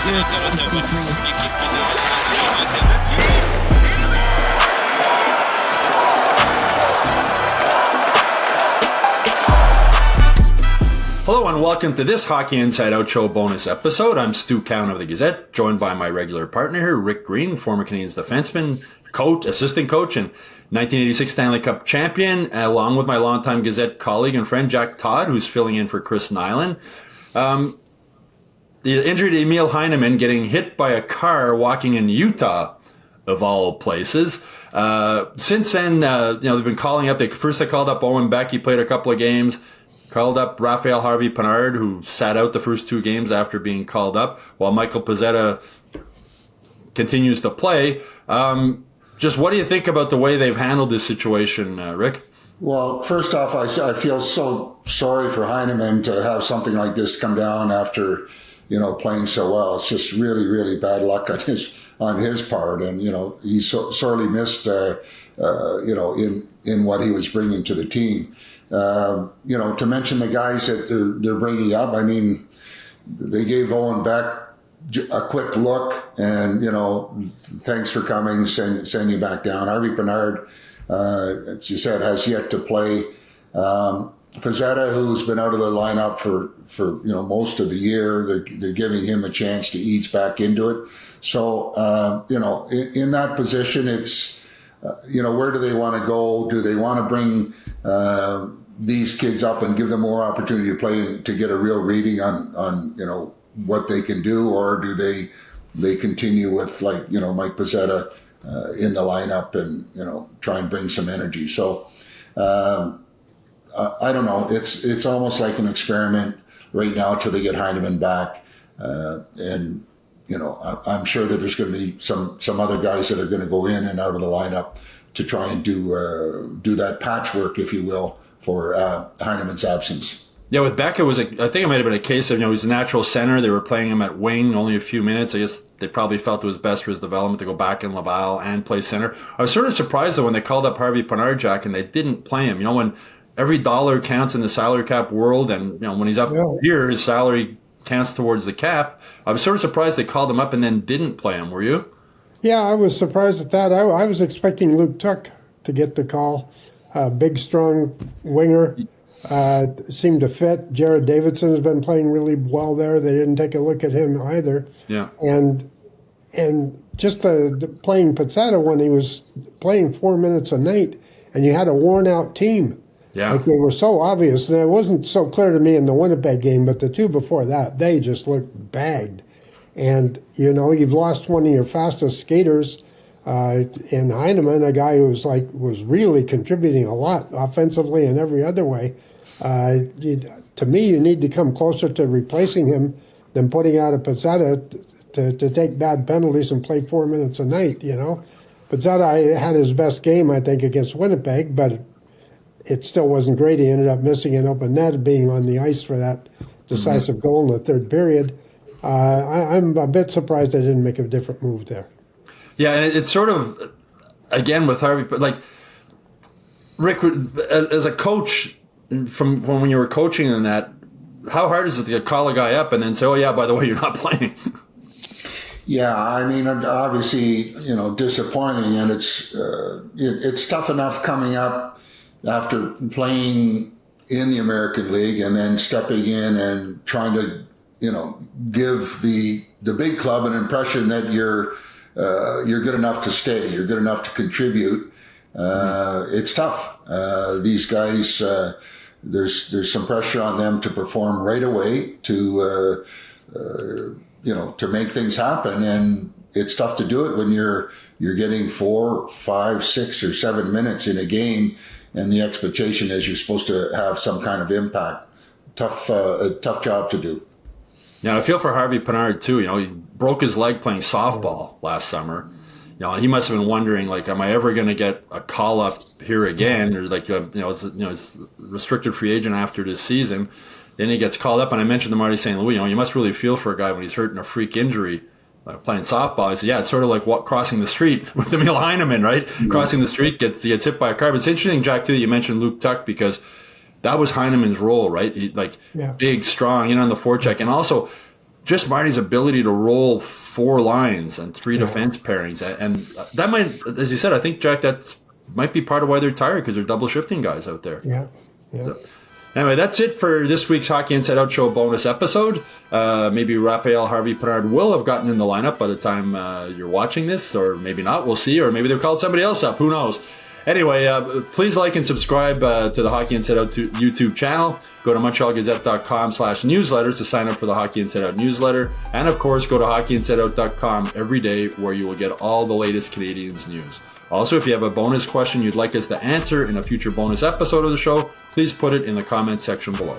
Hello and welcome to this Hockey Inside Out Show bonus episode. I'm Stu Cowan of the Gazette, joined by my regular partner here, Rick Green, former Canadiens defenseman, coach, assistant coach, and 1986 Stanley Cup champion, along with my longtime Gazette colleague and friend, Jack Todd, who's filling in for Chris Nyland. The injury to Emil Heineman getting hit by a car walking in Utah, of all places. Since then, they've been calling up. First they called up Owen Beck. He played a couple of games. Called up Rafaël Harvey-Pinard, who sat out the first two games after being called up, while Michael Pezzetta continues to play. Just what do you think about the way they've handled this situation, Rick? Well, first off, I feel so sorry for Heineman to have something like this come down after, playing so well. It's just really, really bad luck on his part, and he sorely missed, in what he was bringing to the team. To mention the guys that they're bringing up, I mean, they gave Owen Beck a quick look and, thanks for coming, send you back down. Harvey-Pinard, as you said, has yet to play. Pezzetta, who's been out of the lineup for most of the year, they're giving him a chance to ease back into it. So, in that position, it's, where do they want to go? Do they want to bring these kids up and give them more opportunity to play and to get a real reading on what they can do, or do they continue with Mike Pezzetta in the lineup and try and bring some energy? So I don't know. It's almost like an experiment right now till they get Heineman back, and I'm sure that there's going to be some other guys that are going to go in and out of the lineup to try and do that patchwork, if you will, for Heineman's absence. Yeah, with Beck, I think it might have been a case of, he's a natural center. They were playing him at wing only a few minutes. I guess they probably felt it was best for his development to go back in Laval and play center. I was sort of surprised, though, when they called up Harvey-Pinard, Jack, and they didn't play him. When every dollar counts in the salary cap world, and, when he's up here, his salary counts towards the cap. I was sort of surprised they called him up and then didn't play him. Were you? Yeah, I was surprised at that. I was expecting Luke Tuck to get the call. Big, strong winger, seemed to fit. Jared Davidson has been playing really well there. They didn't take a look at him either. Yeah. And just the playing Pezzetta when he was playing 4 minutes a night, and you had a worn-out team. Yeah. Like they were so obvious. And it wasn't so clear to me in the Winnipeg game, but the two before that, they just looked bagged. And, you've lost one of your fastest skaters in Heineman, a guy who was really contributing a lot offensively and every other way. To me, you need to come closer to replacing him than putting out a Pezzetta to take bad penalties and play 4 minutes a night, Pezzetta had his best game, I think, against Winnipeg, but it still wasn't great. He ended up missing an open net, being on the ice for that decisive goal in the third period. I'm a bit surprised they didn't make a different move there. Yeah, and it's sort of, again, with Harvey, Rick, as a coach, from when you were coaching in that, how hard is it to call a guy up and then say, oh, yeah, by the way, you're not playing? Yeah, I mean, obviously, disappointing, and it's tough enough coming up after playing in the American League and then stepping in and trying to, give the big club an impression that you're good enough to stay, you're good enough to contribute. It's tough. These guys, there's some pressure on them to perform right away, to make things happen, and it's tough to do it when you're getting 4, 5, 6, or 7 minutes in a game, and the expectation is you're supposed to have some kind of impact. Tough job to do. Yeah, I feel for Harvey-Pinard too. He broke his leg playing softball last summer. And he must have been wondering, am I ever going to get a call up here again, or it's restricted free agent after this season. Then he gets called up, and I mentioned to Marty St. Louis, you must really feel for a guy when he's hurt in a freak injury playing softball. I said, yeah, it's sort of like crossing the street with Emil Heineman, right? Mm-hmm. Crossing the street, gets hit by a car. But it's interesting, Jack, too, that you mentioned Luke Tuck, because that was Heineman's role, right? Big, strong, on the forecheck. And also, just Marty's ability to roll 4 lines and 3 defense pairings. And that might, as you said, I think, Jack, that might be part of why they're tired, because they're double shifting guys out there. Yeah. So, anyway, that's it for this week's Hockey Inside Out Show bonus episode. Maybe Rafaël Harvey-Pinard will have gotten in the lineup by the time you're watching this, or maybe not. We'll see. Or maybe they've called somebody else up. Who knows? Anyway, please like and subscribe to the Hockey Inside Out YouTube channel. Go to MontrealGazette.com/newsletters to sign up for the Hockey Inside Out newsletter. And of course, go to HockeyInsideOut.com every day, where you will get all the latest Canadiens news. Also, if you have a bonus question you'd like us to answer in a future bonus episode of the show, please put it in the comments section below.